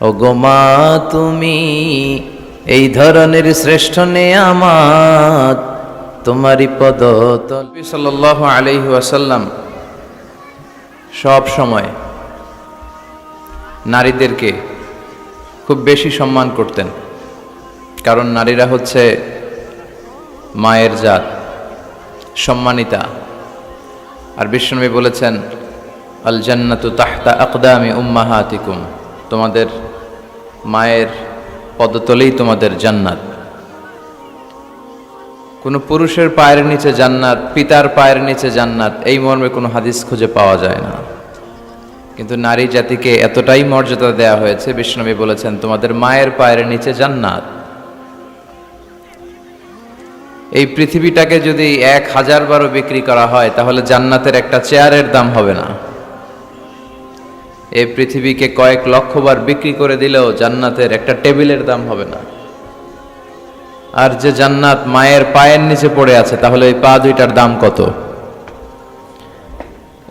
ওগো মা তুমি এই ধরনের শ্রেষ্ঠ নেয়ামত, তোমারই পদতলে। সাল্লাল্লাহু আলাইহি ওয়াসাল্লাম সব সময় নারীদেরকে খুব বেশি সম্মান করতেন, কারণ নারীরা হচ্ছে মায়ের জাত, সম্মানিতা। আর বিশ্বনবী বলেছেন, আল জান্নাতু তাহতা আকদামি উম্মাহাতিকুম, তোমাদের মায়ের পদতলেই তোমাদের জান্নাত। কোনো পুরুষের পায়ের নিচে জান্নাত, পিতার পায়ের নিচে জান্নাত, এই মর্মে কোনো হাদিস খুঁজে পাওয়া যায় না। কিন্তু নারী জাতিকে এতটাই মর্যাদা দেয়া হয়েছে, বিশ্বনবী বলেছেন তোমাদের মায়ের পায়ের নিচে জান্নাত। এই পৃথিবীটাকে যদি 1000 বারও বিক্রি করা হয় তাহলে জান্নাতের একটা চেয়ারের দাম হবে না। এই পৃথিবীকে কয়েক লক্ষ বার বিক্রি করে দিলেও জান্নাতের একটা টেবিলের দাম হবে না। আর যে জান্নাত মায়ের পায়ের নিচে পড়ে আছে, তাহলে ওই পা দুইটার দাম কত?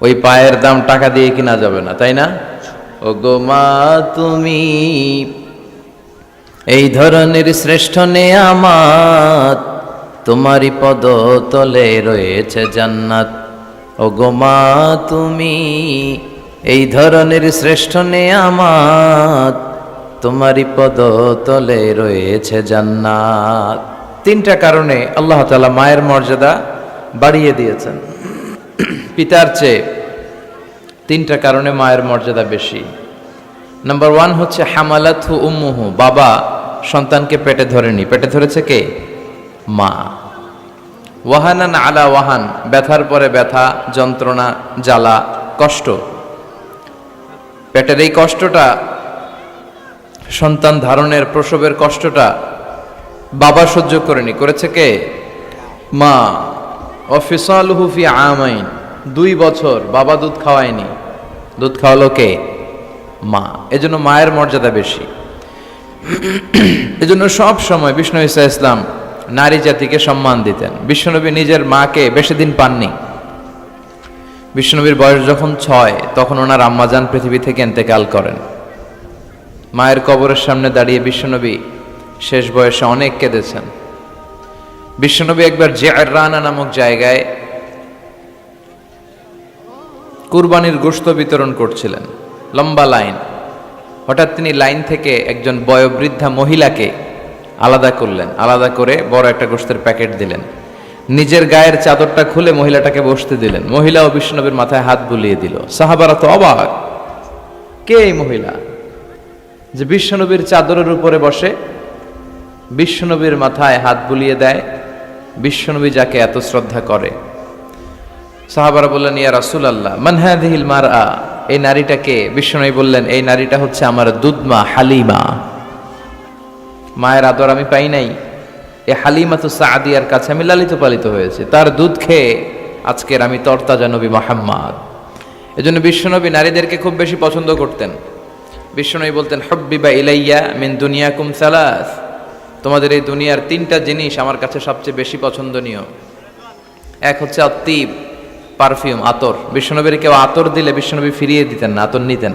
ওই পায়ের দাম টাকা দিয়ে কিনা যাবে না, তাই না? ওগো মা তুমি এই ধরনের শ্রেষ্ঠ নেয়ামত, তোমারই পদতলে রয়েছে জান্নাত। ওগো মা তুমি এই ধরনের শ্রেষ্ঠ নেয়ামত, তোমারই পদতলে রয়েছে জান্নাত। 3টা কারণে আল্লাহ তাআলা মায়ের মর্যাদা বাড়িয়ে দিয়েছেন পিতার চেয়ে। 3টা কারণে মায়ের মর্যাদা বেশি। নাম্বার 1 হচ্ছে হামালাতহু উম্মুহু, বাবা সন্তানকে পেটে ধরেনি, পেটে ধরেছে কে? মা। ওয়াহানান আলা ওয়াহান, ব্যথার পরে ব্যথা, যন্ত্রণা, জ্বালা, কষ্ট। পেটের এই কষ্টটা, সন্তান ধারণের প্রসবের কষ্টটা বাবা সহ্য করেনি, করেছে কে? মা। ওয়াফিসালুহু ফি আমাইন, 2 বছর বাবা দুধ খাওয়ায়নি, দুধ খাওয়ালো কে? মা। এজন্য মায়ের মর্যাদা বেশি। এজন্য সব সময় বিষ্ণু ঈসা ইসলাম নারী জাতিকে সম্মান দিতেন। বিশ্বনবী নিজের মাকে বেশি দিন পাননি। বিশ্বনবীর বয়স যখন 6, তখন ওনার আম্মাজান পৃথিবী থেকে ইন্তেকাল করেন। মায়ের কবরের সামনে দাঁড়িয়ে বিশ্বনবী শেষ বয়সে অনেক কেঁদেছেন। বিশ্বনবী একবার জিআররানা নামক জায়গায় কুরবানির গোশত বিতরণ করছিলেন, লম্বা লাইন। হঠাৎ তিনি লাইন থেকে একজন বয়োবৃদ্ধা মহিলাকে আলাদা করলেন, আলাদা করে বড় একটা গোশতের প্যাকেট দিলেন। নিজের গায়ের চাদরটা খুলে মহিলাটাকে বসতে দিলেন। মহিলা ও বিশ্বনবীর মাথায় হাত বুলিয়ে দিল। সাহাবারা তো অবাক, কে এই মহিলা যে বিশ্বনবীর চাদরের উপরে বসে, বিশ্বনবীর মাথায় হাত বুলিয়ে দেয়, বিশ্বনবী যাকে এত শ্রদ্ধা করে। সাহাবারা বললেন, ইয়া রাসূলুল্লাহ মান হাযিহিল মারআ, এই নারীটাকে? বিশ্বনবী বললেন, এই নারীটা হচ্ছে আমার দুধমা হালিমা। মায়ের আদর আমি পাই নাই, এই হালিমাতু সাদিয়ার কাছে আমি লালিত পালিত হয়েছে, তার দুধ খেয়ে আজকের আমি তরতাজা নবী মুহাম্মদ। এজন্য বিশ্বনবী নারীদেরকে খুব বেশি পছন্দ করতেন। বিশ্বনবী বলতেন, হুব্বিবা ইলাইয়া মিন দুনিয়াকুম সালাস, তোমাদের এই দুনিয়ার 3টা জিনিস আমার কাছে সবচেয়ে বেশি পছন্দনীয়। এক হচ্ছে আত্তিব, পারফিউম, আতর। বিশ্বনবীর কেউ আতর দিলে বিশ্বনবী ফিরিয়ে দিতেন না, আতর নিতেন।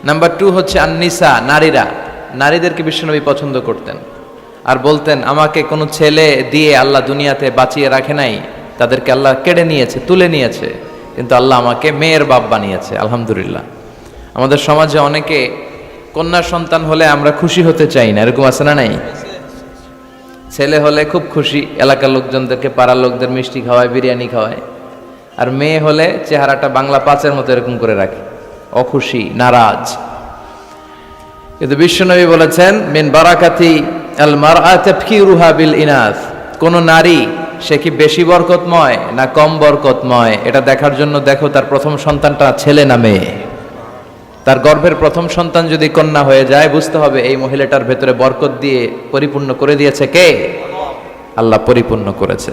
নাম্বার 2 হচ্ছে আন্নিসা, নারীরা। নারীদেরকে বিশ্বনবী পছন্দ করতেন আর বলতেন, আমাকে কোনো ছেলে দিয়ে আল্লাহ দুনিয়াতে বাঁচিয়ে রাখে নাই, তাদেরকে আল্লাহ কেড়ে নিয়েছে, তুলে নিয়েছে, কিন্তু আল্লাহ আমাকে মেয়ের বাপ বানিয়েছে, আলহামদুলিল্লাহ। আমাদের সমাজে অনেকে কন্যা সন্তান হলে আমরা খুশি হতে চাই না, এরকম আছে না নাই? ছেলে হলে খুব খুশি, এলাকার লোকজনদেরকে, পাড়ার লোকদের মিষ্টি খাওয়ায়, বিরিয়ানি খাওয়ায়। আর মেয়ে হলে চেহারাটা বাংলা 5-এর মতো এরকম করে রাখে, অখুশি, নারাজ। কিন্তু বিশ্বনবী বলেছেন, মিন বারাকাতি আল মারআ তাফকিরুহা বিল ইনাস, কোন নারী সে কি বেশি বরকতময় না কম বরকতময়, এটা দেখার জন্য দেখো তার প্রথম সন্তানটা ছেলে না মেয়ে। তার গর্ভের প্রথম সন্তান যদি কন্যা হয়ে যায়, বুঝতে হবে এই মহিলাটার ভেতরে বরকত দিয়ে পরিপূর্ণ করে দিয়েছে কে? আল্লাহ পরিপূর্ণ করেছে।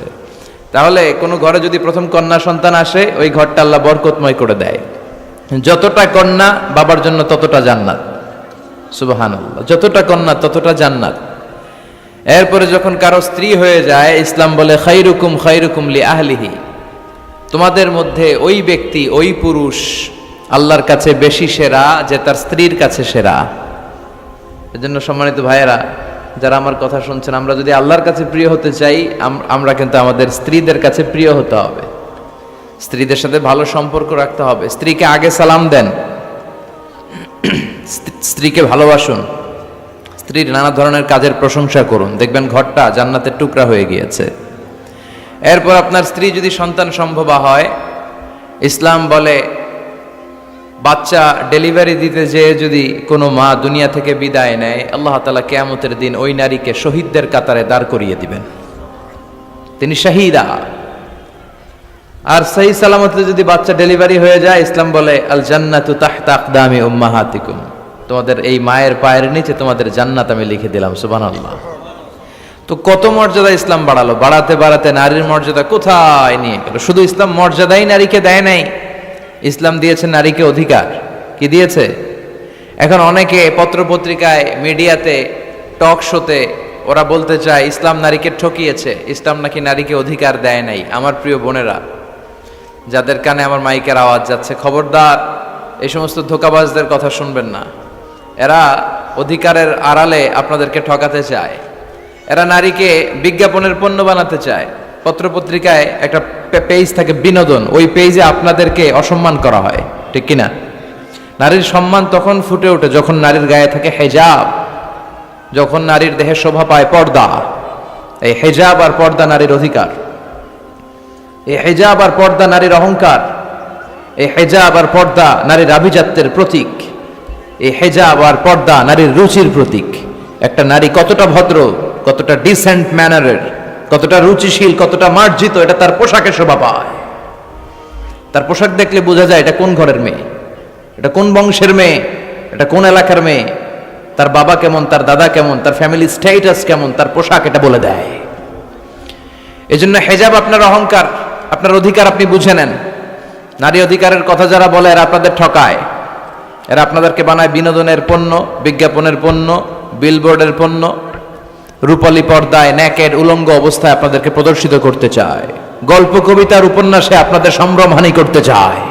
তাহলে কোনো ঘরে যদি প্রথম কন্যা সন্তান আসে, ওই ঘরটা আল্লাহ বরকতময় করে দেয়। যতটা কন্যা বাবার জন্য ততটা জান্নাত, সুবহানাল্লাহ। যতটা কন্যা ততটা জান্নাত। এরপরে যখন কারো স্ত্রী হয়ে যায়, ইসলাম বলে খাইরুকুম খাইরুকুম লি আহলিহি, তোমাদের মধ্যে ওই ব্যক্তি, ওই পুরুষ আল্লাহর কাছে বেশি সেরা যে তার স্ত্রীর কাছে সেরা। এজন্য সম্মানিত ভাইয়েরা, যারা আমার কথা শুনছেন, আমরা যদি আল্লাহর কাছে প্রিয় হতে চাই, আমরা কিন্তু আমাদের স্ত্রীদের কাছে প্রিয় হতে হবে, স্ত্রীদের সাথে ভালো সম্পর্ক রাখতে হবে। স্ত্রীকে আগে সালাম দেন, স্ত্রীকে ভালোবাসুন, স্ত্রীর নানা ধরনের কাজের প্রশংসা করুন, দেখবেন ঘরটা জান্নাতের টুকরা হয়ে গিয়েছে। এরপর আপনার স্ত্রী যদি সন্তান সম্ভবা হয়, ইসলাম বলে বাচ্চা ডেলিভারি দিতে যেয়ে যদি কোনো মা দুনিয়া থেকে বিদায় নেয়, আল্লাহ তাআলা কিয়ামতের দিন ওই নারীকে শহীদদের কাতারে দাঁড় করিয়ে দিবেন, তিনি শাহীদা। আর সহি সালামতে যদি বাচ্চা ডেলিভারি হয়ে যায়, ইসলাম বলে আল জান্নাতু তাহতা আকদামি উম্মাহাতিকুম, তোমাদের এই মায়ের পায়ের নিচে তোমাদের জান্নাত আমি লিখে দিলাম। সুবহানাল্লাহ। তো কত মর্যাদা ইসলাম বাড়ালো, বাড়াতে বাড়াতে নারীর মর্যাদা কোথায় নিয়ে গেল। শুধু ইসলাম মর্যাদাই নারীকে দেয় নাই, ইসলাম দিয়েছে নারীকে অধিকার। কি দিয়েছে? এখন অনেকে পত্রপত্রিকায়, মিডিয়াতে, টক শোতে ওরা বলতে চায় ইসলাম নারীকে ঠকিয়েছে, ইসলাম নাকি নারীকে অধিকার দেয় নাই। আমার প্রিয় বোনেরা, যাদের কানে আমার মাইকের আওয়াজ যাচ্ছে, খবরদার এই সমস্ত ধোঁকাবাজদের কথা শুনবেন না। এরা অধিকারের আড়ালে আপনাদেরকে ঠকাতে চায়, এরা নারীকে বিজ্ঞাপনের পণ্য বানাতে চায়। পত্রপত্রিকায় একটা পেজ থাকে বিনোদন, ওই পেজে আপনাদেরকে অসম্মান করা হয়, ঠিক কিনা? নারীর সম্মান তখন ফুটে ওঠে যখন নারীর গায়ে থাকে হেজাব, যখন নারীর দেহে শোভা পায় পর্দা। এই হেজাব আর পর্দা নারীর অধিকার, এই হেজাব আর পর্দা নারীর অহংকার, এই হেজাব আর পর্দা নারীর আভিজাত্যের প্রতীক, এই হেজাব আর পর্দা নারীর রুচির প্রতীক। একটা নারী কতটা ভদ্র, কতটা ডিসেন্ট ম্যানারের, কতটা রুচিশীল, কতটা মার্জিত, এটা তার পোশাকে শোভা পায়। তার পোশাক দেখলে বোঝা যায় এটা কোন ঘরের মেয়ে, এটা কোন বংশের মেয়ে, এটা কোন এলাকার মেয়ে, তার বাবা কেমন, তার দাদা কেমন, তার ফ্যামিলি স্ট্যাটাস কেমন, তার পোশাক এটা বলে দেয়। এজন্য হেজাব আপনার অহংকার, আপনার অধিকার, আপনি বুঝে নেন। নারী অধিকারের কথা যারা বলে এরা আপনাদের ঠকায়, এরা আপনাদেরকে বানায় বিনোদনের পণ্য, বিজ্ঞাপনের পণ্য, বিলবোর্ডের পণ্য, রূপালী পর্দায় নেকেড উলঙ্গ অবস্থায় আপনাদেরকে প্রদর্শিত করতে চায়, গল্প কবিতার উপন্যাসে আপনাদের সম্ভ্রমহানি করতে চায়।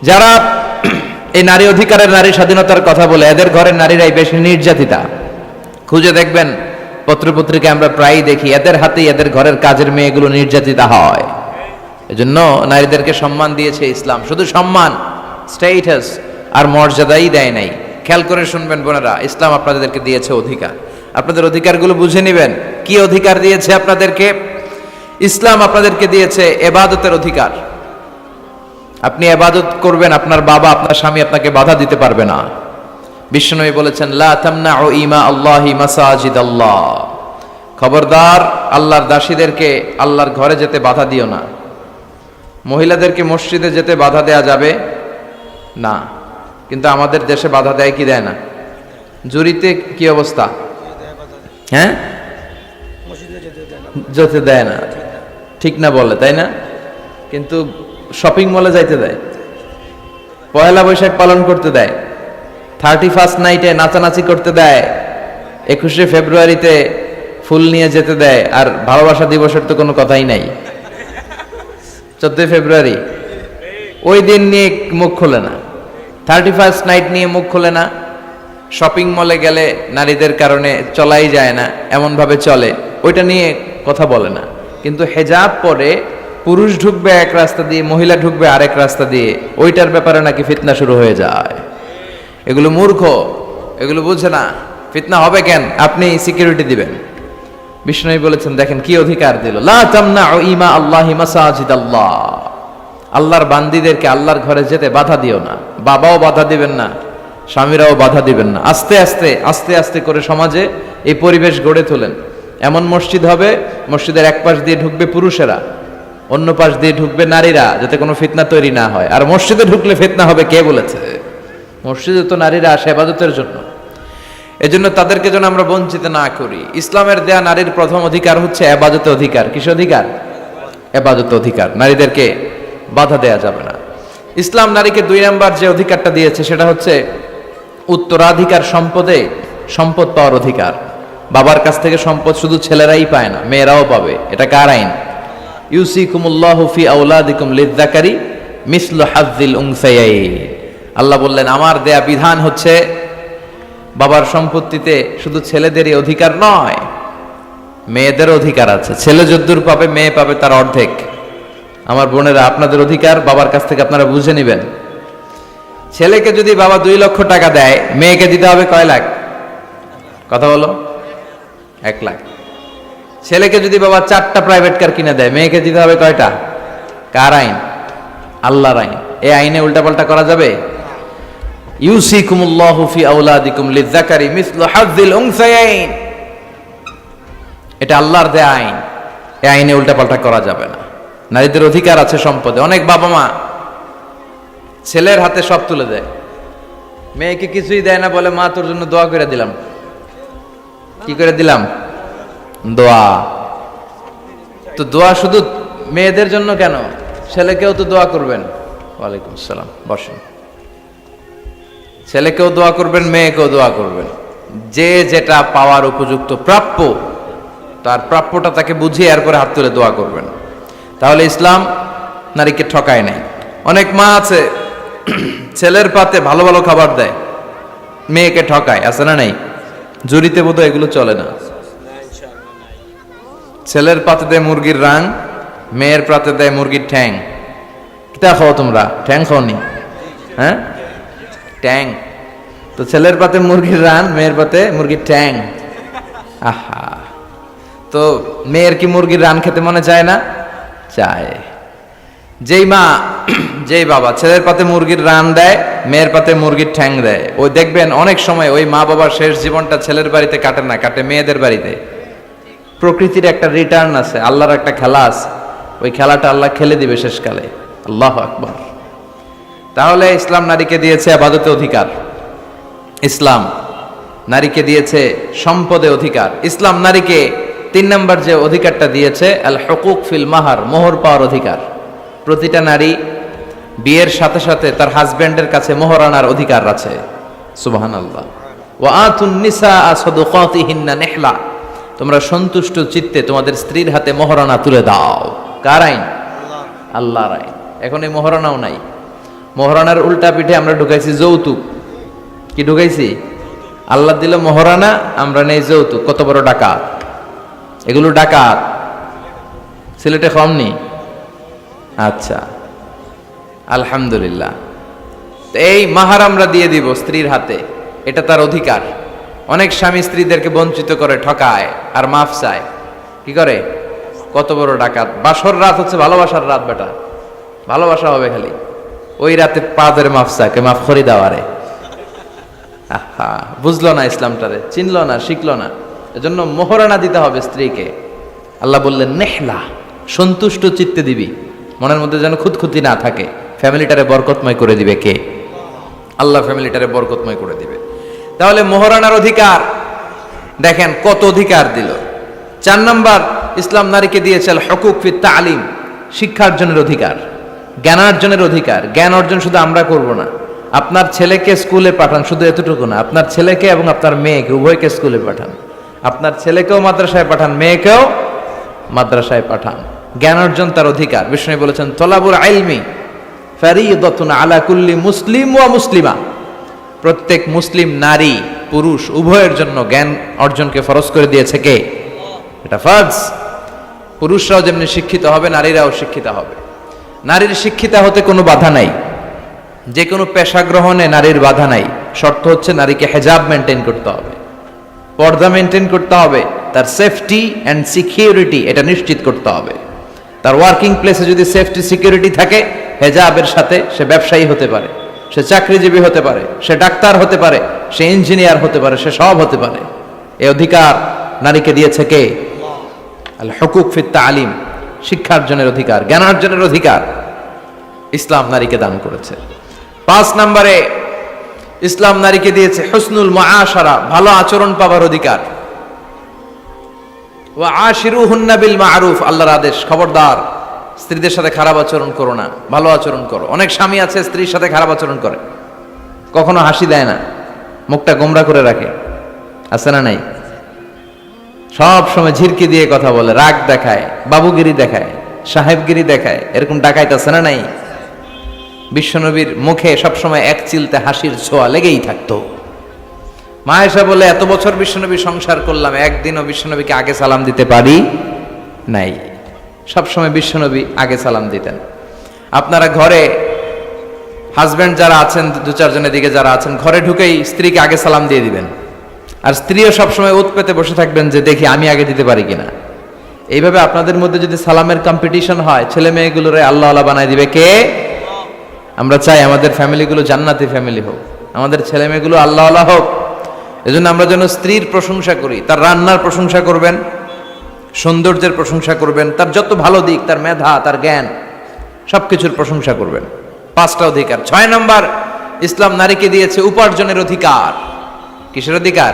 যারা এই নারী অধিকারের, নারী স্বাধীনতার কথা বলে, এদের ঘরের নারীরাই বেশি নির্যাতিতা। খুঁজে দেখবেন পত্রপত্রিকায় আমরা প্রায়ই দেখি এদের হাতেই এদের ঘরের কাজের মেয়েগুলো নির্যাতিতা হয়। এজন্য নারীদেরকে সম্মান দিয়েছে ইসলাম, শুধু সম্মান, স্ট্যাটাস আর মর্যাদাই দেয় নাই। খেয়াল করে শুনবেন বোনেরা, ইসলাম আপনাদেরকে দিয়েছে অধিকার, আপনাদের অধিকারগুলো বুঝে নেবেন। কি অধিকার দিয়েছে আপনাদেরকে? ইসলাম আপনাদেরকে দিয়েছে ইবাদতের অধিকার। আপনি ইবাদত করবেন, আপনার বাবা, আপনার স্বামী আপনাকে বাধা দিতে পারবে না। বিশ্বনবী বলেছেন লা তামনাউ ইমা আল্লাহি মাসাজিদ আল্লাহ, খবরদার আল্লাহর দাসীদেরকে আল্লাহর ঘরে যেতে বাধা দিও না। মহিলাদেরকে মসজিদে যেতে বাধা দেয়া যাবে না, কিন্তু আমাদের দেশে বাধা দেয় কি দেয় না? জুরিতে কি অবস্থা? হ্যাঁ, যেতে দেয় না, ঠিক না বলে, তাই না? কিন্তু শপিং মলে যাইতে দেয়, পয়লা বৈশাখ পালন করতে দেয়, 31st নাইটে নাচানাচি করতে দেয়, 21শে ফেব্রুয়ারিতে ফুল নিয়ে যেতে দেয়। আর ভালোবাসা দিবসের তো কোনো কথাই নাই। 14 ফেব্রুয়ারি ওই দিন নিয়ে মুখ খোলে না, 31st নাইট নিয়ে মুখ খোলে না। শপিং মলে গেলে নারীদের কারণে চলাই যায় না, এমনভাবে চলে, ওইটা নিয়ে কথা বলে না। কিন্তু হেজাব পরে পুরুষ ঢুকবে এক রাস্তা দিয়ে, মহিলা ঢুকবে আরেক রাস্তা দিয়ে, ওইটার ব্যাপারে নাকি ফিতনা শুরু হয়ে যায়। এগুলো মূর্খ, এগুলো বুঝে না। ফিতনা হবে কেন? আপনি সিকিউরিটি দিবেন। বিষ্ণু বলেছেন, দেখেন কি অধিকার দিল, লা তামনাউ ইমা আল্লাহি মাসাজিদ আল্লাহ, আল্লাহর বান্দীদেরকে আল্লাহর ঘরে যেতে বাধা দিও না। বাবাও বাধা দিবেন না, স্বামীরাও বাধা দিবেন না। আস্তে আস্তে আস্তে আস্তে করে সমাজে এই পরিবেশ গড়ে তোলেন। এমন মসজিদ হবে, মসজিদের এক পাশ দিয়ে ঢুকবে পুরুষেরা, অন্য পাশ দিয়ে ঢুকবে নারীরা, যাতে কোনো ফিতনা তৈরি না হয়। আর মসজিদে ঢুকলে ফিতনা হবে কে বলেছে? মসজিদে তো নারীরা আসে ইবাদতের জন্য, এজন্য তাদেরকে যেন আমরা বঞ্চিত না করি। ইসলামের দেয়া নারীর প্রথম অধিকার হচ্ছে ইবাদতে অধিকার। কিস অধিকার? ইবাদতে অধিকার। নারীদেরকে বাধা দেয়া যাবে না। ইসলাম নারীকে 2 নাম্বার যে অধিকারটা দিয়েছে সেটা হচ্ছে উত্তরাধিকার সম্পদে সম্পদ পাওয়ার অধিকার। বাবার কাছ থেকে সম্পদ শুধু ছেলেরাই পায় না, মেয়েরাও পাবে। এটা কার আইন? ইউসিকুমুল্লাহু ফি আওলাদিকুম লিযযাকারি মিসলু হাজ্জিল উনসায়াইন। আল্লাহ বললেন আমার দেয়া বিধান হচ্ছে বাবার সম্পত্তিতে শুধু ছেলেদেরই অধিকার নয়, মেয়েদের অধিকার আছে। ছেলে যদ্দূর পাবে মেয়ে পাবে তার অর্ধেক। আমার বোনেরা, আপনাদের অধিকার বাবার কাছ থেকে আপনারা বুঝে নেবেন। ছেলেকে যদি বাবা 2 লক্ষ টাকা দেয়, মেয়েকে দিতে হবে কয় লাখ? কথা বলো, 1 লাখ। ছেলেকে যদি বাবা 4টা প্রাইভেট কার কিনে দেয়, মেয়েকে দিতে হবে কয়টা? কার আইন? আল্লাহর আইন। এই আইনে উল্টাপাল্টা করা যাবে? ইউসিকুমুল্লাহু ফি আওলাদিকুম লিযাকারি মিসলু হাজ্জিল উনসায়াইন। এটা আল্লাহর দেয়া আইন, এই আইনে উল্টাপাল্টা করা যাবে না। নারীদের অধিকার আছে সম্পদে। অনেক বাবা মা ছেলের হাতে সব তুলে দেয়, মেয়েকে কিছুই দেয় না, বলে মা তোর জন্য দোয়া করে দিলাম। কি করে দিলাম? দোয়া। তো দোয়া শুধু মেয়েদের জন্য কেন? ছেলেকেও তো দোয়া করবেন। ওয়ালাইকুম আসসালাম, বসেন। ছেলেকেও দোয়া করবেন, মেয়েকেও দোয়া করবেন। যে যেটা পাওয়ার উপযুক্ত প্রাপ্য, তার প্রাপ্যটা তাকে বুঝিয়ে এরপরে হাত তুলে দোয়া করবেন। তাহলে ইসলাম নারীকে ঠকায় নাই। অনেক মা আছে ছেলের পাতে ভালো ভালো খাবার দেয়, মেয়েকে ঠকায়, আছে না নাই? জুরিতে বোধহয় এগুলো চলে না। ছেলের পাতে দেয় মুরগির রাং, মেয়ের পাতে দেয় মুরগির ঠ্যাং। কিতা খাও তোমরা? ঠ্যাং খাওনি? হ্যাঁ, ট্যাং। তো ছেলের পাতে মুরগির রান, মেয়ের পাতে মুরগির ঠ্যাং। আহা, তো মেয়ের কি মুরগির রান খেতে মনে চায় না? চায়। যেই মা, যেই বাবা ছেলের পাতে মুরগির রান দেয়, মেয়ের পাতে মুরগির ঠ্যাং দেয়, ওই দেখবেন অনেক সময় ওই মা বাবার শেষ জীবনটা ছেলের বাড়িতে কাটে না, কাটে মেয়েদের বাড়িতে। প্রকৃতির একটা রিটার্ন আছে, আল্লাহর একটা খেলা আছে, ওই খেলাটা আল্লাহ খেলে দিবে শেষকালে। আল্লাহু আকবার। তাহলে ইসলাম নারীকে দিয়েছে ইবাদতে অধিকার, ইসলাম নারীকে দিয়েছে সম্পদে অধিকার। ইসলাম নারীকে 3 নম্বর যে অধিকারটা দিয়েছে, আল হুকুক ফিল মাহার, মোহর পাওয়ার অধিকার। প্রতিটা নারী বিয়ের সাথে সাথে তার হাজবেন্ডের কাছে মোহর আনার অধিকার আছে। সুবহানাল্লাহ। ওয়া আতুন নিসা সাদুকাতিহিন্না নিহলা, তোমরা সন্তুষ্ট চিত্তে তোমাদের স্ত্রীর হাতে মোহরানা তুলে দাও। কার আইন? আল্লাহর আইন। এখন এই মোহরানাও নাই। মোহরানার উল্টা পিঠে আমরা ঢুকাইছি যৌতুক। কি ঢুকাইছি? আল্লাহ দিল মোহরানা, আমরা নেই যৌতুক। কত বড় ডাকাত! এগুলো ডাকাত। সিলেটে কমনি? আচ্ছা, আলহামদুলিল্লাহ। এই মাহার আমরা দিয়ে দিব স্ত্রীর হাতে, এটা তার অধিকার। অনেক স্বামী স্ত্রীদেরকে বঞ্চিত করে, ঠকায় আর মাফ চায়। কি করে? কত বড় ডাকাত! বাসর রাত হচ্ছে ভালোবাসার রাত, বেটা ভালোবাসা হবে খালি। ওই রাতে পাদের মাফ চায়, কে মাফ করি দাওয়ারে। আহা, বুঝলো না ইসলামটারে, চিনলো না, শিখলো না। এজন্য মোহরানা দিতে হবে স্ত্রীকে। আল্লাহ বললেন নেহলা, সন্তুষ্ট চিত্তে দিবি, মনের মধ্যে যেন খুঁতখুঁতি না থাকে। ফ্যামিলিটারে বরকতময় করে দিবে কে? আল্লাহ ফ্যামিলিটারে বরকতময় করে দিবে। তাহলে মোহরানার অধিকার দেখেন কত অধিকার দিল। 4 নম্বর ইসলাম নারীকে দিয়েছে আল হুকুক ফিত তালিম, শিক্ষা অর্জনের অধিকার, জ্ঞান অর্জনের অধিকার। জ্ঞান অর্জন শুধু আমরা করব না, আপনার ছেলেকে স্কুলে পাঠান, শুধু এতটুকু না, আপনার ছেলেকে এবং আপনার মেয়েকে উভয়কে স্কুলে পাঠান। আপনার ছেলেকেও মাদ্রাসায় পাঠান, মেয়েকেও মাদ্রাসায় পাঠান। জ্ঞান অর্জন তার অধিকার। বিষ্ণু বলেছেন তলাবুল ইলমি ফারিদাতুন আলা কুল্লি মুসলিম ওয়া মুসলিমা, প্রত্যেক মুসলিম নারী পুরুষ উভয়ের জন্য জ্ঞান অর্জনকে ফরজ করে দিয়েছে কে? এটা ফরজ। পুরুষরাও যেমনি শিক্ষিত হবে, নারীরাও শিক্ষিত হবে। নারীর শিক্ষিতা হতে কোনো বাধা নাই, যে কোনো পেশা গ্রহণে নারীর বাধা নাই। শর্ত হচ্ছে নারীকে হেজাব মেনটেন করতে হবে, পর্দা মেনটেন করতে হবে, তার সেফটি অ্যান্ড সিকিউরিটি এটা নিশ্চিত করতে হবে। তার ওয়ার্কিং প্লেসে যদি সেফটি সিকিউরিটি থাকে, হেজাবের সাথে সে ব্যবসায়ী হতে পারে, সে চাকরিজীবী হতে পারে, সে ডাক্তার হতে পারে, সে ইঞ্জিনিয়ার হতে পারে, সে সব হতে পারে। এই অধিকার নারীকে দিয়েছে কে? আল হুকুক ফিত তালিম, শিক্ষার্জনের অধিকার, জ্ঞানার্জনের অধিকার ইসলাম নারীকে দান করেছে। 5 নম্বরে ইসলাম নারীকে দিয়েছে হুসনুল মুআশারা, ভালো আচরণ পাবার অধিকার। ওয়া আশিরুহুন্না বিল মা'রুফ, আল্লাহর আদেশ, খবরদার স্ত্রীদের সাথে খারাপ আচরণ করো না, ভালো আচরণ করো। অনেক স্বামী আছে স্ত্রীর সাথে খারাপ আচরণ করে, কখনো হাসি দেয় না, মুখটা গোমরা করে রাখে, আছে না নাই? সব সময় ঝিরকি দিয়ে কথা বলে, রাগ দেখায়, বাবুগিরি দেখায়, সাহেবগিরি দেখায়, এরকম ডাকাইত আছে না নাই? বিশ্বনবীর মুখে সবসময় এক চিলতে হাসির ছোঁয়া লেগেই থাকতো। মা আয়েশা বলে, এত বছর বিশ্বনবী সংসার করলাম, একদিনও বিশ্বনবীকে আগে সালাম দিতে পারি নাই। সবসময় বিশ্বনবী আগে সালাম দিতেন। আপনারা ঘরে হাজব্যান্ড যারা আছেন, দু চারজনের দিকে যারা আছেন, ঘরে ঢুকেই স্ত্রীকে আগে সালাম দিয়ে দিবেন, আর স্ত্রীও সবসময় ওত পেতে বসে থাকবেন যে দেখি আমি আগে দিতে পারি কিনা। এইভাবে আপনাদের মধ্যে যদি সালামের কম্পিটিশন হয়, ছেলে মেয়েগুলোরে আল্লাহ আল্লাহ বানায় দিবে কে? আমরা চাই আমাদের ফ্যামিলিগুলো জান্নাতি ফ্যামিলি হোক, আমাদের ছেলে মেয়েগুলো আল্লাহ আল্লাহ হোক। এজন্য আমরা যেন স্ত্রীর প্রশংসা করি, তার রান্নার প্রশংসা করবেন, সৌন্দর্যের প্রশংসা করবেন, তার যত ভালো দিক, তার মেধা, তার জ্ঞান, সবকিছুর প্রশংসা করবেন। 5টা অধিকার। 6 নম্বর, ইসলাম নারীকে দিয়েছে উপার্জনের অধিকার। কিসের অধিকার?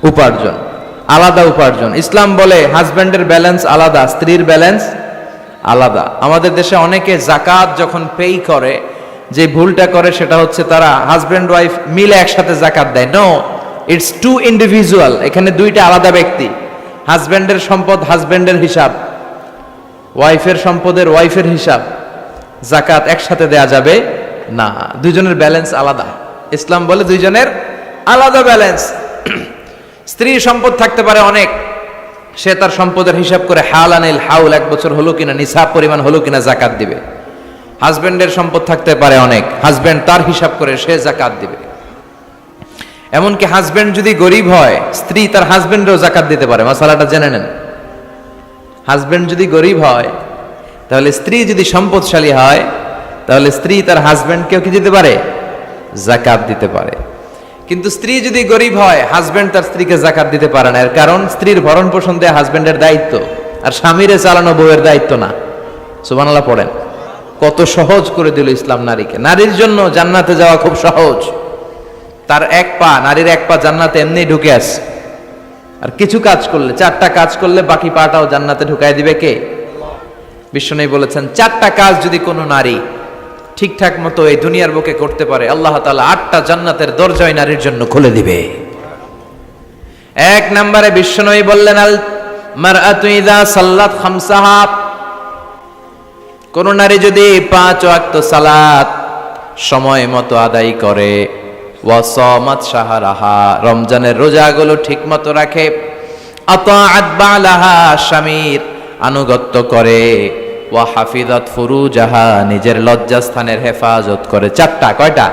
উপার্জন, আলাদা উপার্জন। ইসলাম বলে হাজব্যান্ডের ব্যালেন্স আলাদা, স্ত্রীর ব্যালেন্স আলাদা। আমাদের দেশে অনেকে যাকাত যখন পে করে, যে ভুলটা করে সেটা হচ্ছে তারা হাজব্যান্ড ওয়াইফ মিলে একসাথে যাকাত দেয়। No, it's too individual. এখানে দুইটা আলাদা ব্যক্তি। হাজব্যান্ডের সম্পদ হাজব্যান্ডের হিসাব, ওয়াইফের সম্পদের ওয়াইফের হিসাব। যাকাত একসাথে দেয়া যাবে না, দুইজনের ব্যালেন্স আলাদা। ইসলাম বলে দুইজনের আলাদা ব্যালেন্স। স্ত্রীর সম্পদ থাকতে পারে অনেক, সে তার সম্পদের হিসাব করে হালানিল হাউল, 1 বছর হলো কিনা, নিসাব পরিমাণ হলো কিনা যাকাত দিবে। হাজব্যান্ডের সম্পদ থাকতে পারে অনেক, হাজব্যান্ড তার হিসাব করে সে যাকাত দিবে। এমনকি হাজব্যান্ড যদি গরিব হয়, স্ত্রী তার হাজব্যান্ডেরও যাকাত দিতে পারে। মাসালাটা জেনে নেন। হাজব্যান্ড যদি গরিব হয়, তাহলে স্ত্রী যদি সম্পদশালী হয়, তাহলে স্ত্রী তার হাজব্যান্ডকেও কি দিতে পারে? যাকাত দিতে পারে। কিন্তু স্ত্রী যদি গরিব হয়, হাজব্যান্ড তার স্ত্রীকে যাকাত দিতে পারে না। এর কারণ স্ত্রীর ভরণ পোষণ দেয়া হাজব্যান্ডের দায়িত্ব, আর স্বামীরে চালানো বউয়ের দায়িত্ব না। সুবহানাল্লাহ পড়েন। কত সহজ করে দিল ইসলাম নারীকে। নারীর জন্য জান্নাতে যাওয়া খুব সহজ। তার এক পা, নারীর এক পা জান্নাতে এমনি ঢুকে আসে। আর কিছু কাজ করলে, 4টা কাজ করলে বাকি পাটাও জান্নাতে ঢুকাই দিবে কে? বিশ্বনবী বলেছেন, 4টা কাজ যদি কোনো নারী ঠিকঠাক মতো এই দুনিয়ার বুকে করতে পারে, আল্লাহ তাআলা 8টা জান্নাতের দরজা ওই নারীর জন্য খুলে দিবে। 1 নম্বরে বিশ্বনবী বললেন, আল মারআতু ইযা সাল্লাত খামসাহা, কোন নারী যদি 5 ওয়াক্ত সালাত সময় মতো আদায় করে, ওয়া সামাত শাহরাহা, রমজানের রোজাগুলো ঠিকমতো রাখে, আতাআত বালাহা, স্বামীর আনুগত্য করে, ওয়া হাফিজাত ফুরুজাহা, নিজের লজ্জাস্থানের হেফাজত করে। 4টা, কয়টা?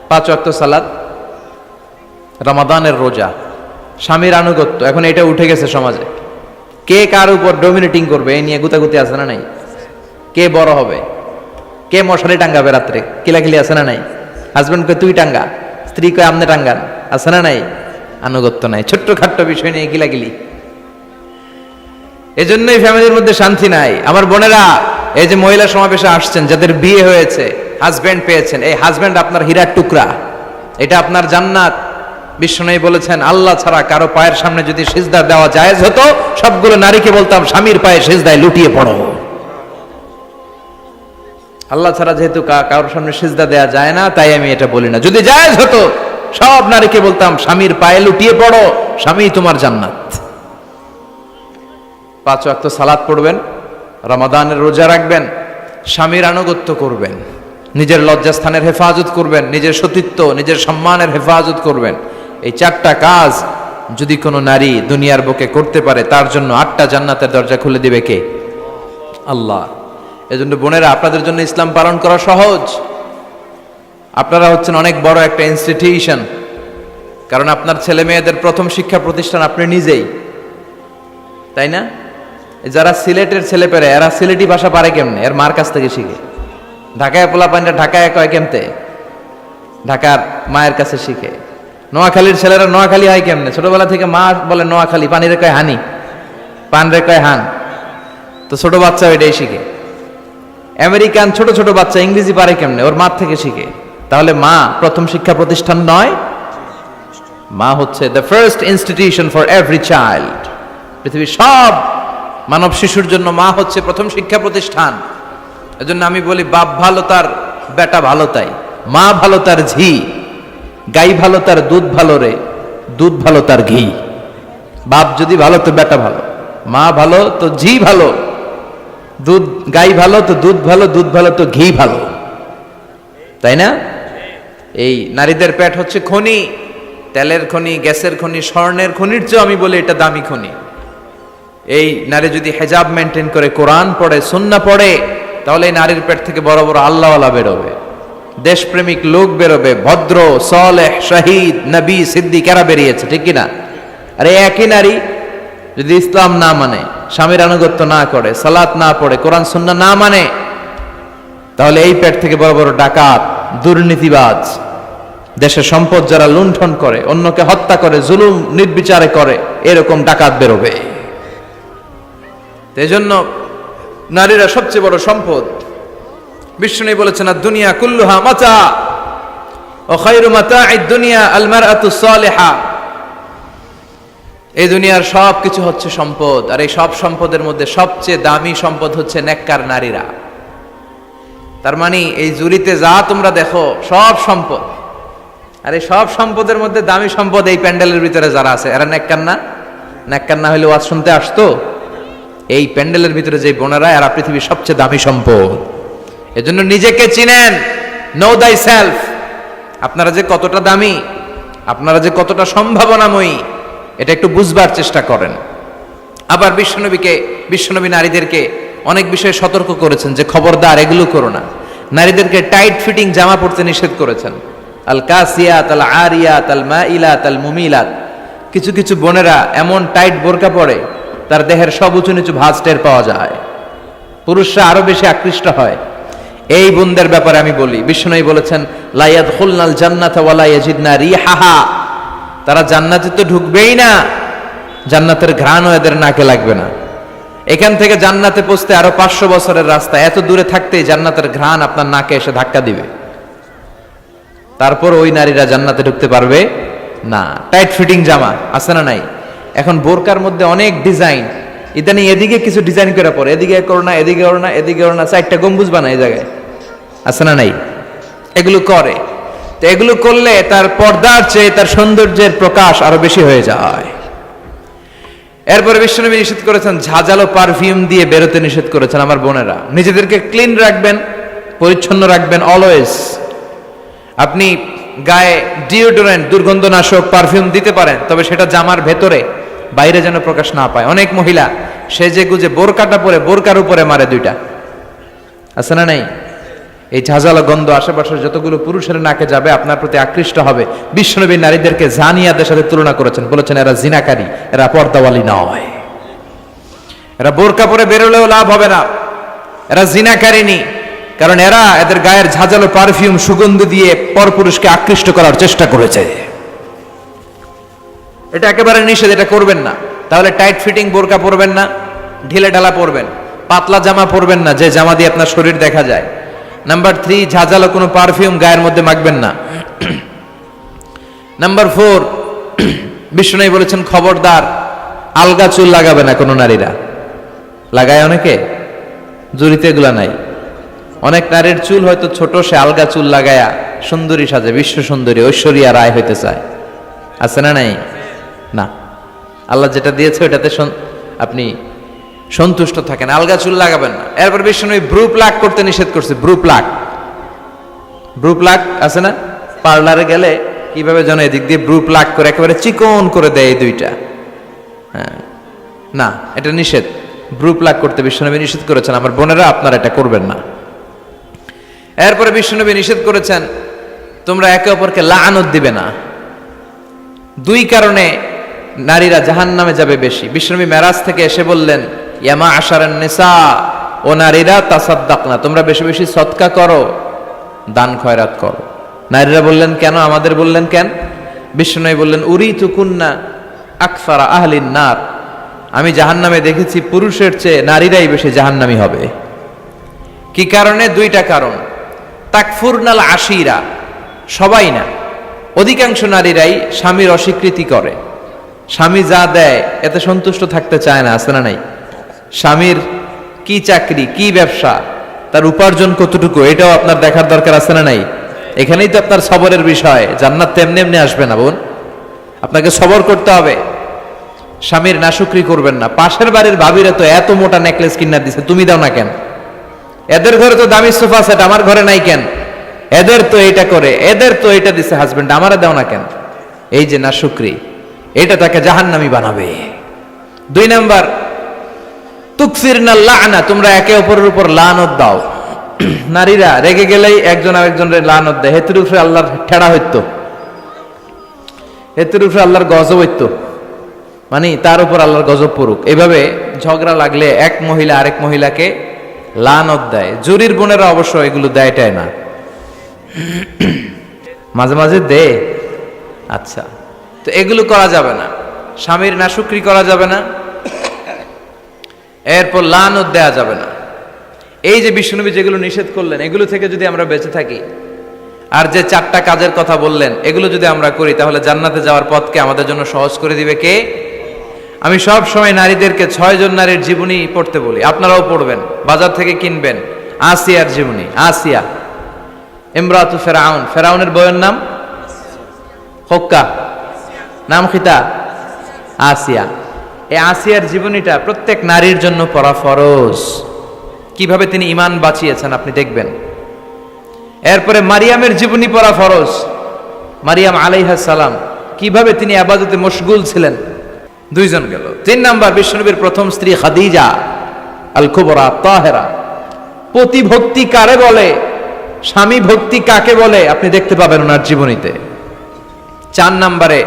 5 ওয়াক্ত সালাত, রমাদানের রোজা, স্বামীর আনুগত্য। এখন এটা উঠে গেছে সমাজে। কে কার উপর ডমিনেটিং করবে এই নিয়ে গুতাগুতি আছে না নাই? কে বড় হবে, কে মশারি টাঙ্গাবে রাত্রে, কিলাকিলি আছে না নাই? হাজবেন্ডকে তুই টাঙ্গা, স্ত্রী কয় আমনে টাঙ্গান, আছে না নাই? আনুগত্য নাই, ছোট্ট খাট্ট বিষয় নিয়ে কিলাকিলি। এজন্যই ফ্যামিলির মধ্যে শান্তি নাই। আমার বোনেরা, এই যে মহিলা সমাবেশে আসছেন, যাদের বিয়ে হয়েছে, হাজবেন্ড পেয়েছেন, এই হাজবেন্ড আপনার হীরার টুকরা, এটা আপনার জান্নাত। বিশ্বনবী বলেছেন, আল্লাহ ছাড়া কারো পায়ের সামনে যদি সিজদা দেওয়া জায়েজ হতো, সবগুলো নারীকে বলতাম স্বামীর পায়ে সিজদায় লুটিয়ে পড়ো। আল্লাহ ছাড়া যেহেতু কারোর সামনে সিজদা দেওয়া যায় না, তাই আমি এটা বলি না। যদি জায়েজ হতো, সব নারীকে বলতাম স্বামীর পায়ে লুটিয়ে পড়ো, স্বামী তোমার জান্নাত। 5 ওয়াক্ত সালাত পড়বেন, রমাদানের রোজা রাখবেন, স্বামীর আনুগত্য করবেন, নিজের লজ্জাস্থানের হেফাজত করবেন, নিজের সতীত্ব, নিজের সম্মানের হেফাজত করবেন। এই 4টা কাজ যদি কোনো নারী দুনিয়ার বুকে করতে পারে, তার জন্য 8টা জান্নাতের দরজা খুলে দিবে কে? আল্লাহ। এজন্য বোনেরা, আপনাদের জন্য ইসলাম পালন করা সহজ। আপনারা হচ্ছেন অনেক বড় একটা ইনস্টিটিউশন, কারণ আপনার ছেলে মেয়েদের প্রথম শিক্ষা প্রতিষ্ঠান আপনি নিজেই, তাই না? যারা সিলেটের ছেলেপেলে, এরা সিলেটি ভাষা পারে কেমনে? এর মার কাছ থেকে শিখে। ঢাকায় পোলা পানিটা ঢাকায় কয় কেমতে? ঢাকার মায়ের কাছে শিখে। নোয়াখালীর ছেলেরা নোয়াখালী হয় কেমনে? ছোটবেলা থেকে মা বলে নোয়াখালী, পানিরে কয় হানি, পান রে কয় হান। তো ছোট বাচ্চা এটাই শিখে। আমেরিকান ছোট ছোট বাচ্চা ইংরেজি পারে কেমনে? ওর মার থেকে শিখে। তাহলে মা প্রথম শিক্ষা প্রতিষ্ঠান নয়? মা হচ্ছে the first institution for every child. পৃথিবীর সব মানব শিশুর জন্য মা হচ্ছে প্রথম শিক্ষা প্রতিষ্ঠান। এজন্য আমি বলি, বাপ ভালো তার বেটা ভালো তাই, মা ভালো তার ঝি, গাই ভালো তার দুধ ভালো রে, দুধ ভালো তার ঘি। বাপ যদি ভালো তো বেটা ভালো, মা ভালো তো ঝি ভালো, দুধ গাই ভালো তো দুধ ভালো, দুধ ভালো তো ঘি ভালো। তাই না? এই নারীদের পেট হচ্ছে খনি, তেলের খনি, গ্যাসের খনি, স্বর্ণের খনির চেয়ে আমি বলি এটা দামি খনি। এই নারী যদি হেজাব মেনটেন করে, কোরআন পড়ে, সুন্নাহ পড়ে, তাহলে এই নারীর পেট থেকে বড় বড় আল্লাহওয়ালা বেরোবে, দেশপ্রেমিক লোক বেরোবে, ভদ্র, সালেহ, শহীদ, নবী, সিদ্দিক এরা বেরিয়েছে, ঠিক কিনা? আরে একই নারী যদি ইসলাম না মানে, স্বামীর আনুগত্য না করে, সালাত না পড়ে, কোরআন সুন্নাহ না মানে, তাহলে এই পেট থেকে বড় বড় ডাকাত, দুর্নীতিবাজ, দেশের সম্পদ যারা লুণ্ঠন করে, অন্যকে হত্যা করে, জুলুম নির্বিচারে করে, এরকম ডাকাত বেরোবে। এই জন্য নারীরা সবচেয়ে বড় সম্পদ। বিষ্ণু বলেছেন, দুনিয়া কুল্লুহা মাতা ও খায়রু মাতা'আদ দুনিয়া আল মারআতুস সালিহা। এই দুনিয়ার সব কিছু হচ্ছে সম্পদ, আর এই সব সম্পদের মধ্যে সবচেয়ে দামি সম্পদ হচ্ছে নেককার নারীরা। তার মানে এই জুরিতে যা তোমরা দেখো সব সম্পদ, আর এই সব সম্পদের মধ্যে দামি সম্পদ এই প্যান্ডেলের ভিতরে যারা আছে এরা নেককার না? নেককার না হলে ওয়াজ শুনতে আসতো? এই প্যান্ডেলের ভিতরে যে বোনেরা, এরা পৃথিবীর সবচেয়ে দামি সম্পদ। এজন্য নিজেকে চিনেন, নো দাই সেলফ। আপনারা যে কতটা দামি, আপনারা যে কতটা সম্ভাবনাময়ী, এটা একটু বুঝবার চেষ্টা করেন। আবার বিশ্বনবী নারীদেরকে অনেক বিষয়ে সতর্ক করেছেন যে খবরদার এগুলো করো না। নারীদেরকে টাইট ফিটিং জামা পরতে নিষেধ করেছেন। আল কাসিয়াত, আল আরিয়াত, আল মাইলাত, আল মুমিলাত। কিছু কিছু বোনেরা এমন টাইট বোরকা পরে তার দেহের সব উঁচু নিচু ভাঁজ টের পাওয়া যায়, পুরুষরা আরো বেশি আকৃষ্ট হয়। এই বোনদের ব্যাপারে আমি বলি, বিষ্ণু বলেছেন, লা ইয়াদখুলনাল জান্নাতা ওয়া লা ইয়াজিদনা রিহাহা। তারা জান্নাতে তো ঢুকবেই না, জান্নাতের ঘ্রাণও এদের নাকে লাগবে না। এখান থেকে জান্নাতে পৌঁছতে আরো 500 বছরের রাস্তা, এত দূরে থাকতেই জান্নাতের ঘ্রাণ আপনার নাকে এসে ধাক্কা দিবে। তারপর ওই নারীরা জান্নাতে ঢুকতে পারবে না। টাইট ফিটিং জামা আছে না নাই? এখন বোরকার মধ্যে অনেক ডিজাইন, ইদানিং এদিকে কিছু ডিজাইন করে পরে, এদিকে করো না, এদিকে করো না, এদিকে করো না, 4টা গম্বুজ বানায় এই জায়গায়, আছে না নাই? এগুলো করে, তো এগুলো করলে তার পর্দার চেয়ে তার সৌন্দর্যের প্রকাশ আরো বেশি হয়ে যায়। এরপরে বিশ্বনবী নিষেধ করেছেন, ঝাঁঝালো পারফিউম দিয়ে বেরোতে নিষেধ করেছেন। আমার বোনেরা নিজেদেরকে ক্লিন রাখবেন, পরিচ্ছন্ন রাখবেন অলওয়েজ। আপনি গায়ে ডিওডোরেন্ট, দুর্গন্ধনাশক পারফিউম দিতে পারেন, তবে সেটা জামার ভেতরে, বাইরে যেন প্রকাশ না পায়। অনেক মহিলা সেজে গুজে বোরকাটা পরে বোরকার উপরে মারে 2টা, আছে না নাই? এই ঝাঁঝালো গন্ধ আশেপাশের যতগুলো পুরুষের নাকে যাবে আপনার প্রতি আকৃষ্ট হবে। বিশ্বনবী নারীদেরকে জানিয়াদের সাথে তুলনা করেছেন, বলেছেন এরা জিনাকারী, এরা পর্দাওয়ালী নয়, এরা বোরকা পরে বেরোলেও লাভ হবে না, এরা জিনাকারিনী। কারণ এরা এদের গায়ের ঝাঁঝালো পারফিউম, সুগন্ধি দিয়ে পরপুরুষকে আকৃষ্ট করার চেষ্টা করেছে। এটা একেবারে নিষেধ, এটা করবেন না। তাহলে টাইট ফিটিং বোরকা পরবেন না, ঢিলে ঢালা পরবেন, পাতলা জামা পরবেন না যে জামা দিয়ে আপনার শরীর দেখা যায়। নাম্বার 3, ঝাঁঝালো কোনো পারফিউম গায়ের মধ্যে মাখবেন না। নাম্বার 4, বিষ্ণু বলেছেন খবরদার আলগা চুল লাগাবে না কোনো নারীরা। লাগায় অনেকে, জুরিতে এগুলা নাই। অনেক নারীর চুল হয়তো ছোট, সে আলগা চুল লাগায়া সুন্দরী সাজে, বিশ্ব সুন্দরী ঐশ্বরিয়া রায় হইতে চায়, আছে না নাই? না, আল্লাহ যেটা দিয়েছে ওটাতে আপনি সন্তুষ্ট থাকেন, আলগা চুল লাগাবেন না। এরপর বিষ্ণু ব্রু প্লাক করতে নিষেধ করছে। ব্রু প্লাক আছে না? পার্লারে গেলে কিভাবে যেন এদিক দিয়ে ব্রু প্লাক করে একেবারে চিকন করে দেয় এই 2টা। হ্যাঁ, না, এটা নিষেধ। ব্রু প্লাক করতে বিশ্বনবী নিষেধ করেছেন। আমার বোনেরা আপনারা এটা করবেন না। এরপরে বিশ্বনবী নিষেধ করেছেন তোমরা একে অপরকে লাআনত দিবে না। 2 কারণে নারীরা জাহান্নামে যাবে বেশি। বিশ্বনবী মেরাজ থেকে এসে বললেন, ইয়া মা'আশারান নিসা, ও নারীরা, তাসাদ্দাকনা, তোমরা বেশি বেশি সদকা করো, দান খয়রাত করো। নারীরা বললেন কেন? আমাদের বললেন কেন? বিশ্বনবী বললেন, উরিতু কুন্না আকসারা আহলিন নার, আমি জাহান্নামে দেখেছি পুরুষের চেয়ে নারীরাই বেশি জাহান্নামী হবে। কি কারণে? 2টা কারণ। তাকফুরনাল আশিরা, সবাই না, অধিকাংশ নারীরাই স্বামীর অস্বীকৃতি করে। স্বামী যা দেয় এতে সন্তুষ্ট থাকতে চায় না, আছে না নাই? স্বামীর কি চাকরি, কি ব্যবসা, তার উপার্জন কতটুকু, এটাও আপনার দেখার দরকার, আছে না নাই? এখানেই তো আপনার সবরের বিষয়। জান্নাত তেমনি এমনি আসবে না বোন, আপনাকে সবর করতে হবে। স্বামীর নাশুকরি করবেন না। পাশের বাড়ির ভাবিরা তো এত মোটা নেকলেস কিনা দিছে, তুমি দাও না কেন? এদের ঘরে তো দামি সোফা সেট, আমার ঘরে নাই কেন? এদের তো এইটা করে, এদের তো এইটা দিছে হাজবেন্ড, আমারে দাও না কেন? এই যে না শুকরি, এটা তাকে জাহান্নামী বানাবে। 2 নাম্বার, তুকসিরনা লা'না, তোমরা একে অপরের উপর লানত দাও। নারীরা রেগে গেলেই একজন আরেকজনের লানত দেয়, হেতুর উপরে আল্লাহর ঠেড়া হইতো, হেতুর উপরে আল্লাহর গজব হইতো, মানে তার উপর আল্লাহর গজব পড়ুক। এভাবে ঝগড়া লাগলে এক মহিলা আরেক মহিলাকে লানত দেয়। জুরির বোনেরা অবশ্য এগুলো দেয়টাই না, মাঝে মাঝে দে। আচ্ছা, তো এগুলো করা যাবে না, স্বামীর নাশুকরি করা যাবে না, এরপর লানত দেয়া যাবে না। এই যে বিশ্বনবী যেগুলো নিষেধ করলেন, এগুলো থেকে যদি আমরা বেঁচে থাকি, আর যে 4টা কাজের কথা বললেন, এগুলো যদি আমরা করি, তাহলে জান্নাতে যাওয়ার পথকে আমাদের জন্য সহজ করে দিবে কে? আমি সব সময় নারীদেরকে 6 জন নারীর জীবনী পড়তে বলি, আপনারাও পড়বেন, বাজার থেকে কিনবেন। আসিয়ার জীবনী, আসিয়া ইমরাতু ফেরাউন, ফেরাউনের বউয়ের নাম হক্কা, নাম খিতা আসিয়া। এই আসিয়ার জীবনীটা প্রত্যেক নারীর জন্য পড়া ফরজ। কিভাবে তিনি ঈমান বাঁচিয়েছেন আপনি দেখবেন। এরপরে মারিয়ামের জীবনী পড়া ফরজ। মারিয়াম আলাইহিস সালাম, কিভাবে তিনি ইবাদতে মশগুল ছিলেন। 2 জন গেল। 3 নাম্বার, বিশ্বনবীর প্রথম স্ত্রী খাদিজা আল কুবরা তাহেরা। পতিভক্তি কারে বলে, স্বামী ভক্তি কাকে বলে, আপনি দেখতে পাবেন ওনার জীবনীতে। 4 নাম্বারে,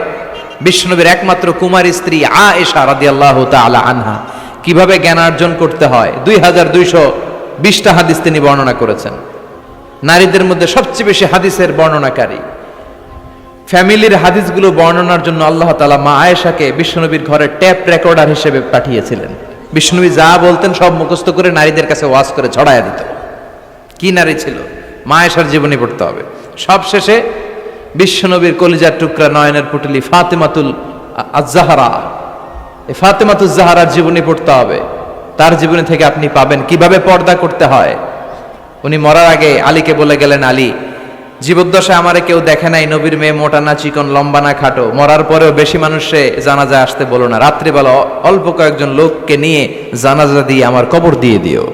বিশ্বনবীর একমাত্র কুমারী স্ত্রী আয়েশা রাদিয়াল্লাহু তাআলা আনহা, কিভাবে জ্ঞানার্জন করতে হয় 2220টা হাদিস তিনি বর্ণনা করেছেন। নারীদের মধ্যে সবচেয়ে বেশি হাদিসের বর্ণনাকারী। ফ্যামিলির হাদিসগুলো বর্ণনার জন্য আল্লাহ তাআলা মা আয়েশাকে বিশ্বনবীর ঘরে ট্যাপ রেকর্ডার হিসেবে পাঠিয়েছিলেন। বিশ্বনবী যা বলতেন সব মুখস্থ করে নারীদের কাছে ওয়াজ করে ছড়াইয়া দিত। কি নারী ছিল! মা আয়েশার জীবনী পড়তে হবে। সবশেষে বিশ্বনবীর কলিজার টুকরা, নয়নের পুটলি ফাতেমাতুল আজ-জাহরা, এই ফাতেমাতুজ জাহরার জীবনী পড়তে হবে। তার জীবনী থেকে আপনি পাবেন কিভাবে পর্দা করতে হয়। উনি মরার আগে আলীকে বলে গেলেন, আলী, জীবদ্দশায় আমারে কেউ দেখে নাই, নবীর মেয়ে মোটা না চিকন, লম্বা না খাটো। মরার পরেও বেশি মানুষে জানাজায় আসতে বলো না, রাত্রিবেলা অল্প কয়েকজন লোককে নিয়ে জানাজা দিয়ে আমার কবর দিয়ে দিও।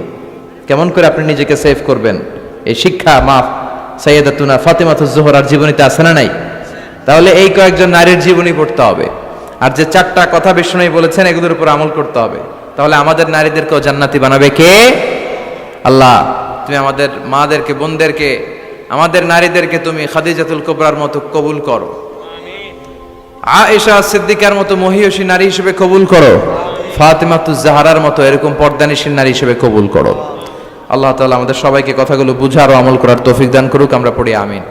কেমন করে আপনি নিজেকে সেভ করবেন, এই শিক্ষা মা সাইয়্যিদাতুনা ফাতেমাতুজ জোহরার জীবনীতে আছে না নাই? তাহলে এই কয়েকজন নারীর জীবনী পড়তে হবে। আর যে 4টা কথা বিশ্বনবী বলেছেন, এগুলোর উপর আমল করতে হবে। তাহলে আমাদের নারীদেরকেও জান্নাতি বানাবে কে? আল্লাহ। তুমি আমাদের মাদেরকে, বোনদেরকে, আমাদের নারীদেরকে তুমি খাদিজাতুল কুবরার মতো কবুল করো, আয়েশা সিদ্দিকার মতো মহিয়সী নারী হিসেবে কবুল করো, ফাতেমাতুজ জাহরার মতো এরকম পর্দানিশীল নারী হিসেবে কবুল করো। আল্লাহ তাআলা আমাদের সবাইকে কথাগুলো বুঝার ও আমল করার তৌফিক দান করুক। আমরা পড়ি আমিন।